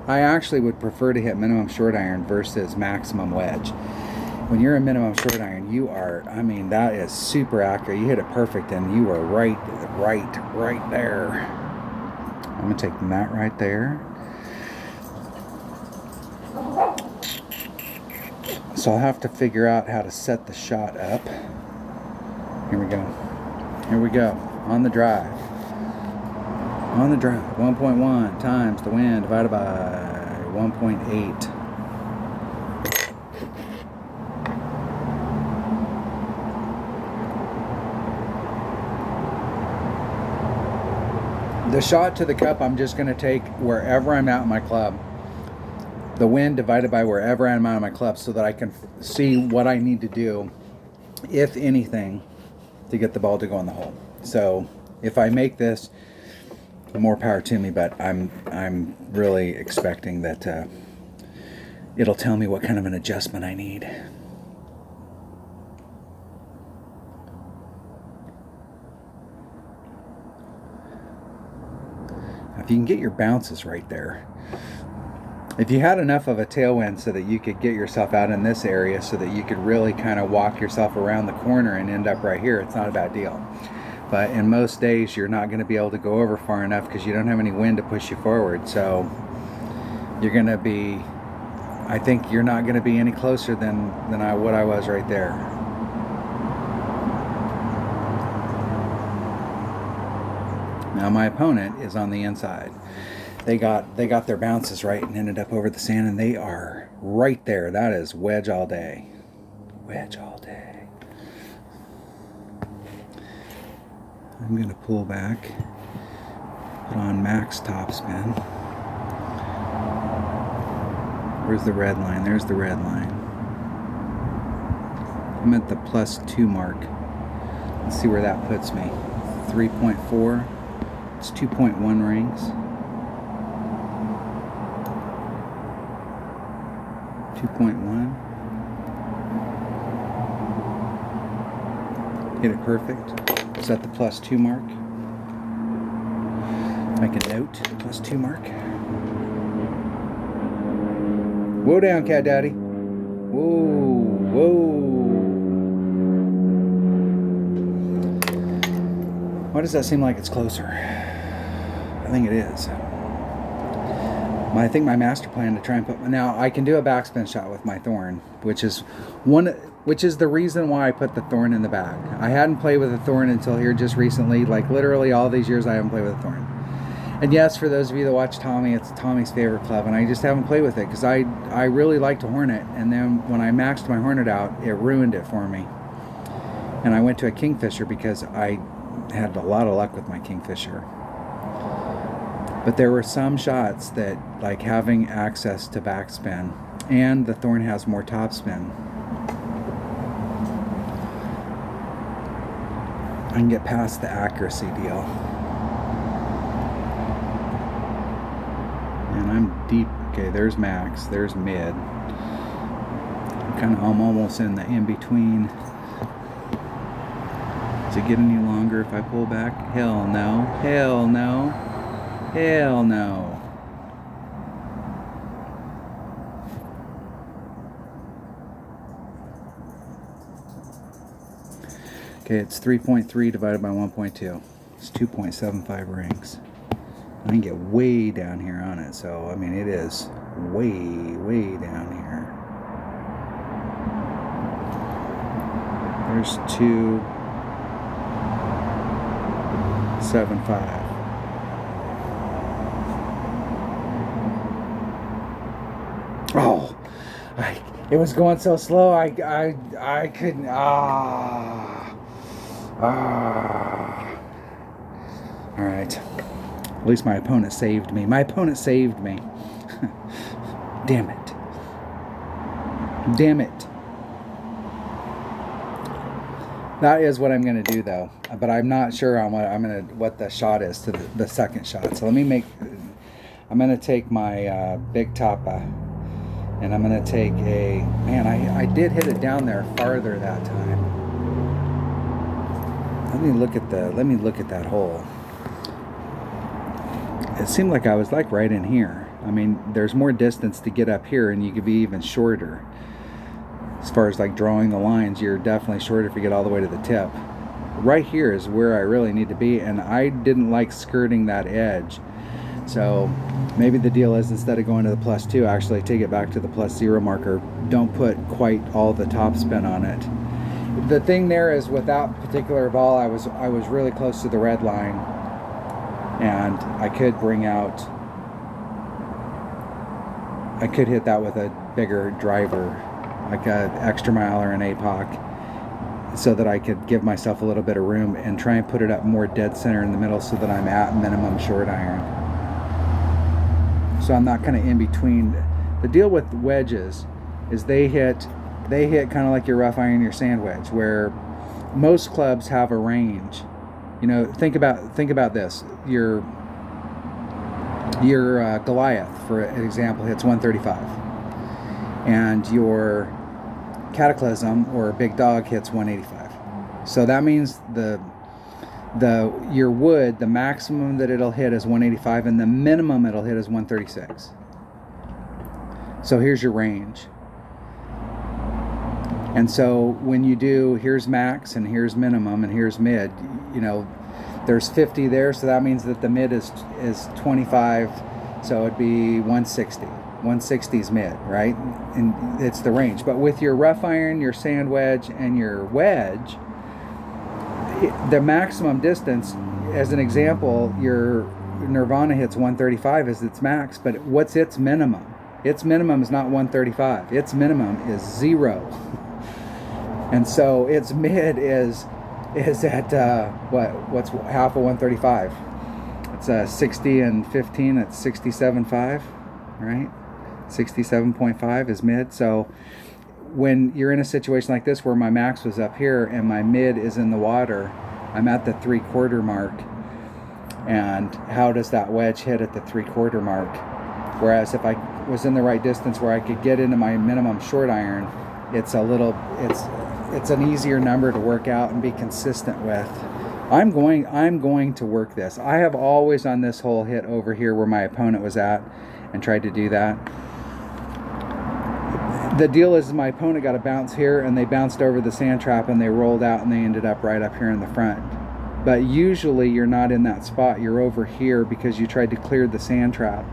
actually would prefer to hit minimum short iron versus maximum wedge. When you're in minimum short iron, you are, I mean, that is super accurate. You hit it perfect and you are right there. I'm gonna take that right there. So I'll have to figure out how to set the shot up. Here we go. Here we go. On the drive. On the drive. 1.1 times the wind divided by 1.8. The shot to the cup, I'm just going to take wherever I'm at in my club. The wind divided by wherever I'm at in my club so that I can see what I need to do, if anything, to get the ball to go in the hole. So if I make this, more power to me, but I'm really expecting that it'll tell me what kind of an adjustment I need. If you can get your bounces right there, if you had enough of a tailwind so that you could get yourself out in this area so that you could really kind of walk yourself around the corner and end up right here, it's not a bad deal. But in most days, you're not going to be able to go over far enough because you don't have any wind to push you forward. So you're going to be, I think you're not going to be any closer than what I was right there. Now my opponent is on the inside. They got their bounces right and ended up over the sand, and they are right there. That is wedge all day. Wedge all day. I'm going to pull back, put on max topspin. Where's the red line? There's the red line. I'm at the +2 mark. Let's see where that puts me. 3.4. It's 2.1 rings. 2.1. Hit it perfect. It's at the +2 mark. Make a note, +2 mark. Whoa down, Cat Daddy. Whoa, whoa. Why does that seem like it's closer? I think it is. I think my master plan to try and put, now I can do a backspin shot with my thorn, which is the reason why I put the thorn in the bag. I hadn't played with a thorn until here just recently, like literally all these years I haven't played with a thorn. And yes, for those of you that watch Tommy, it's Tommy's favorite club, and I just haven't played with it because I really liked a Hornet, and then when I maxed my Hornet out, it ruined it for me. And I went to a Kingfisher because I had a lot of luck with my Kingfisher. But there were some shots that, like having access to backspin, and the Thorn has more topspin, I can get past the accuracy deal. And I'm deep. Okay, there's max, there's mid. I'm almost in the in-between. Does it get any longer if I pull back? Hell no. Hell no. Hell no. Okay, it's 3.3 divided by 1.2. It's 2.75 rings. I can get way down here on it, so I mean it is way down here. There's 2.75. Oh, it was going so slow. I couldn't. All right. At least my opponent saved me. My opponent saved me. Damn it. Damn it. That is what I'm going to do, though. But I'm not sure on what the shot is to the second shot. So let me make. I'm going to take my Big Tapa, and I'm going to take a. Man, I did hit it down there farther that time. Let me look at that hole. It seemed like I was like right in here. I mean, there's more distance to get up here, and you could be even shorter. As far as like drawing the lines, you're definitely shorter if you get all the way to the tip. Right here is where I really need to be, and I didn't like skirting that edge. So maybe the deal is, instead of going to the +2, actually take it back to the +0 marker. Don't put quite all the top spin on it. The thing there is, with that particular ball, I was really close to the red line, and I could hit that with a bigger driver, like an extra mile or an APOC, so that I could give myself a little bit of room and try and put it up more dead center in the middle, so that I'm at minimum short iron. So I'm not kind of in between. The deal with wedges is they hit kind of like your rough iron, your sand wedge, where most clubs have a range. You know, think about this. Your Goliath, for example, hits 135, and your Cataclysm or Big Dog hits 185. So that means your wood, the maximum that it'll hit is 185, and the minimum it'll hit is 136. So here's your range. And so when you do, here's max and here's minimum and here's mid, you know, there's 50 there, so that means that the mid is 25, so it'd be 160. 160 is mid, right? And it's the range. But with your rough iron, your sand wedge, and your wedge, the maximum distance, as an example, your Nirvana hits 135 as its max, but what's its minimum? Its minimum is not 135. Its minimum is 0. And so its mid is at what's half of 135? It's 60 and 15. It's 67.5, right? 67.5 is mid. So when you're in a situation like this where my max was up here and my mid is in the water, I'm at the 3/4 mark. And how does that wedge hit at the 3/4 mark? Whereas if I was in the right distance where I could get into my minimum short iron, it's an easier number to work out and be consistent with. I'm going to work this. I have always on this hole hit over here where my opponent was at and tried to do that. The deal is, my opponent got a bounce here and they bounced over the sand trap and they rolled out and they ended up right up here in the front. But usually you're not in that spot. You're over here because you tried to clear the sand trap.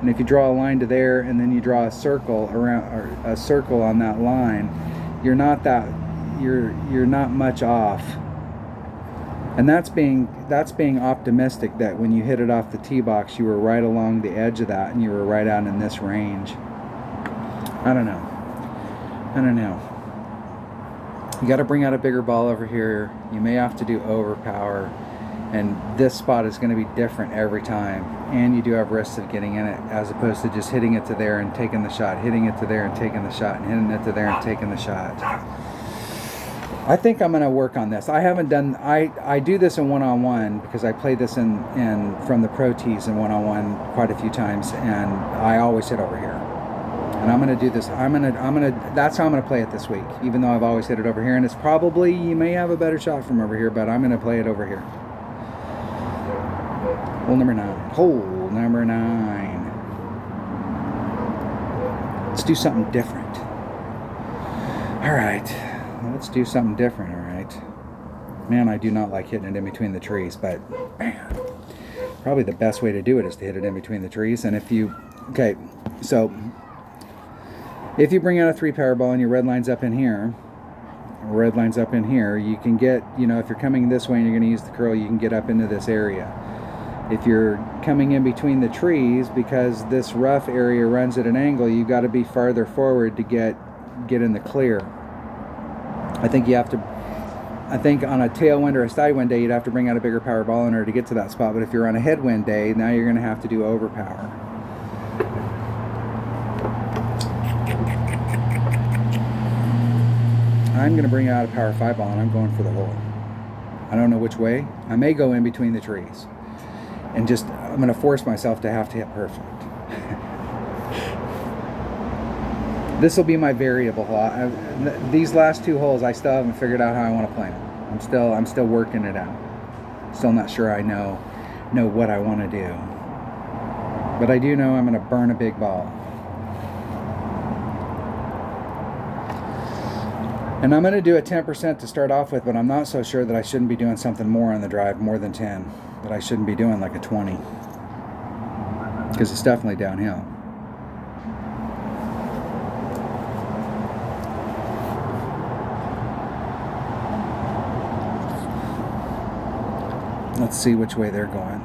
And if you draw a line to there and then you draw a circle around, or a circle on that line, you're not much off And that's being optimistic that when you hit it off the tee box, you were right along the edge of that and you were right out in this range. I don't know. You got to bring out a bigger ball over here. You may have to do overpower, and this spot is going to be different every time. And you do have risks of getting in it, as opposed to just hitting it to there and taking the shot, hitting it to there and taking the shot, and hitting it to there and taking the shot. I think I'm going to work on this. I haven't done. I do this in one-on-one because I played this in from the pro tees in one-on-one quite a few times, and I always hit over here. And I'm going to do this. That's how I'm going to play it this week. Even though I've always hit it over here, and it's probably, you may have a better shot from over here, but I'm going to play it over here. Hole number 9. Hole number 9. Let's do something different. All right. Let's do something different, all right? Man, I do not like hitting it in between the trees, but man, probably the best way to do it is to hit it in between the trees. And if you, okay, so if you bring out a 3-power ball and your red line's up in here, you can get, if you're coming this way and you're going to use the curl, you can get up into this area. If you're coming in between the trees, because this rough area runs at an angle, you've got to be farther forward to get in the clear. I think on a tailwind or a side wind day, you'd have to bring out a bigger power ball in order to get to that spot. But if you're on a headwind day, now you're going to have to do overpower. I'm going to bring out a power 5 ball, and I'm going for the hole. I don't know which way. I may go in between the trees. And I'm going to force myself to have to hit perfect. This will be my variable hole. These last 2 holes, I still haven't figured out how I want to play them. I'm still working it out. Still not sure I know what I want to do. But I do know I'm going to burn a big ball. And I'm going to do a 10% to start off with, but I'm not so sure that I shouldn't be doing something more on the drive, more than 10. That I shouldn't be doing like a 20. Because it's definitely downhill. Let's see which way they're going.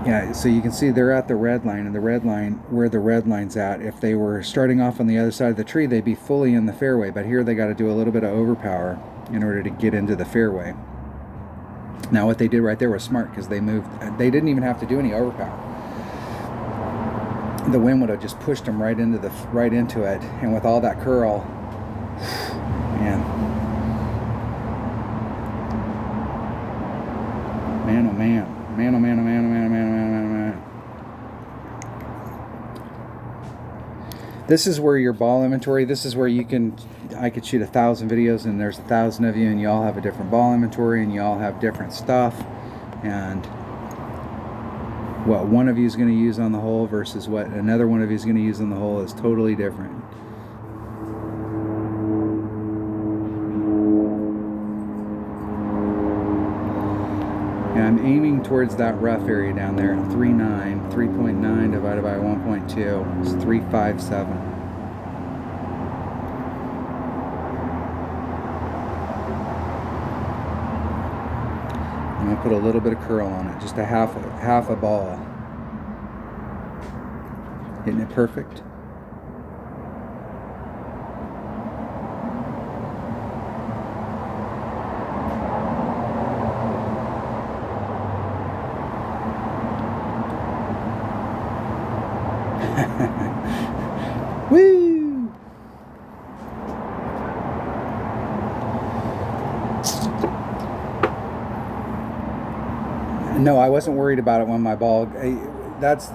Yeah, so you can see they're at the red line, and the red line, where the red line's at, if they were starting off on the other side of the tree, they'd be fully in the fairway. But here they got to do a little bit of overpower in order to get into the fairway. Now what they did right there was smart, because they moved. They didn't even have to do any overpower. The wind would have just pushed them right into it, and with all that curl, man, oh man. This is where your ball inventory, this is where I could shoot 1,000 videos, and there's 1,000 of you, and you all have a different ball inventory, and you all have different stuff, and what one of you is going to use on the hole versus what another one of you is going to use on the hole is totally different. And I'm aiming towards that rough area down there. 3.9 divided by 1.2 is 357. I'm gonna put a little bit of curl on it, just a half a ball. Hitting it perfect. Woo! No, I wasn't worried about it when my ball. That's,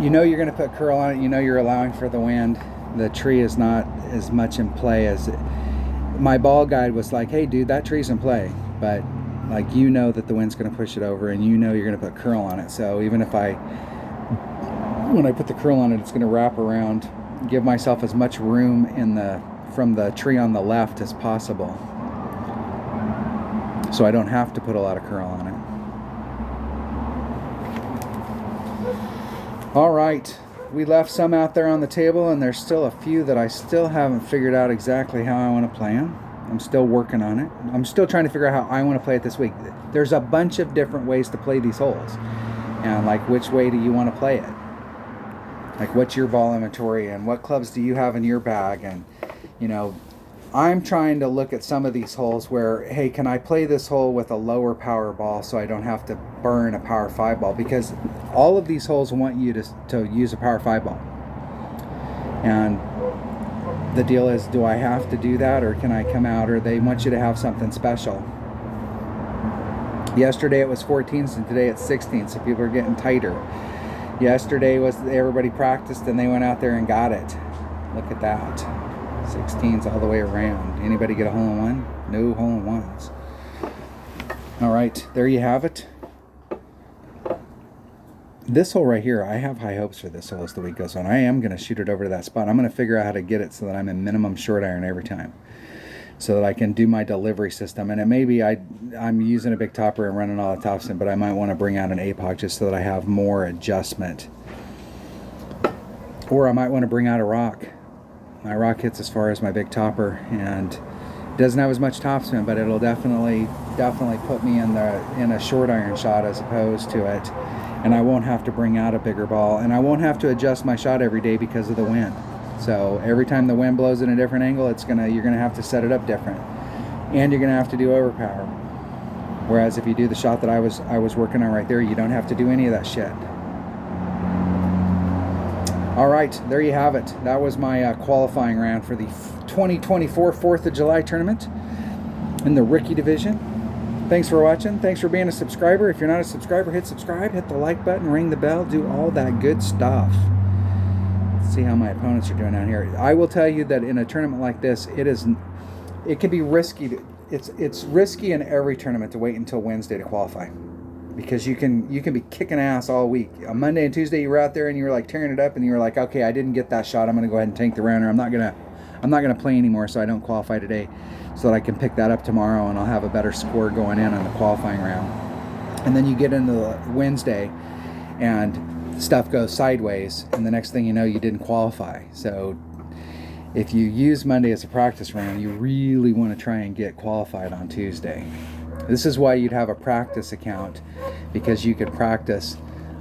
you're going to put curl on it. You're allowing for the wind. The tree is not as much in play as my ball guide was like. Hey, dude, that tree's in play, but like that the wind's going to push it over, and you're going to put curl on it. So even if when I put the curl on it, it's going to wrap around, give myself as much room from the tree on the left as possible, so I don't have to put a lot of curl on it. All right, we left some out there on the table, and there's still a few that I still haven't figured out exactly how I want to play them. I'm still working on it. I'm still trying to figure out how I want to play it this week. There's a bunch of different ways to play these holes. And like, which way do you want to play it? Like, what's your ball inventory and what clubs do you have in your bag? And, you know, I'm trying to look at some of these holes where, hey, can I play this hole with a lower power ball so I don't have to burn a power 5 ball? Because all of these holes want you to use a power 5 ball. And the deal is, do I have to do that, or can I come out, or they want you to have something special? Yesterday it was 14s and today it's 16s, so people are getting tighter. Yesterday was everybody practiced and they went out there and got it. Look at that. 16s all the way around. Anybody get a hole-in-one? No hole-in-ones. All right, there you have it. This hole right here, I have high hopes for this hole as the week goes on. I am going to shoot it over to that spot. I'm going to figure out how to get it so that I'm in minimum short iron every time, so that I can do my delivery system. And it may be I'm using a big topper and running all the tops in, but I might want to bring out an APOC just so that I have more adjustment. Or I might want to bring out a rock. My rock hits as far as my big topper and doesn't have as much topspin, but it'll definitely put me in a short iron shot as opposed to it. And I won't have to bring out a bigger ball, and I won't have to adjust my shot every day because of the wind. So every time the wind blows in a different angle, you're gonna have to set it up different, and you're gonna have to do overpower. Whereas if you do the shot that I was working on right there, you don't have to do any of that shit. All right, there you have it. That was my qualifying round for the 2024 4th of July tournament in the rookie division. Thanks for watching. Thanks for being a subscriber. If you're not a subscriber, hit subscribe, hit the like button, ring the bell, do all that good stuff. Let's see how my opponents are doing down here. I will tell you that in a tournament like this, it can be risky. It's risky in every tournament to wait until Wednesday to qualify, because you can be kicking ass all week. On Monday and Tuesday, you were out there and you were like tearing it up, and you were like, okay, I didn't get that shot. I'm going to go ahead and tank the round, or I'm not gonna play anymore, so I don't qualify today, so that I can pick that up tomorrow and I'll have a better score going in on the qualifying round. And then you get into the Wednesday and stuff goes sideways, and the next thing you know, you didn't qualify. So if you use Monday as a practice round, you really want to try and get qualified on Tuesday. This is why you'd have a practice account, because you could practice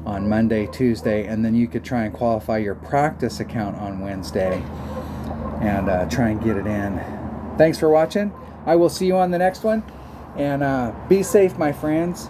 on Monday, Tuesday, and then you could try and qualify your practice account on Wednesday and try and get it in. Thanks for watching. I will see you on the next one, and be safe, my friends.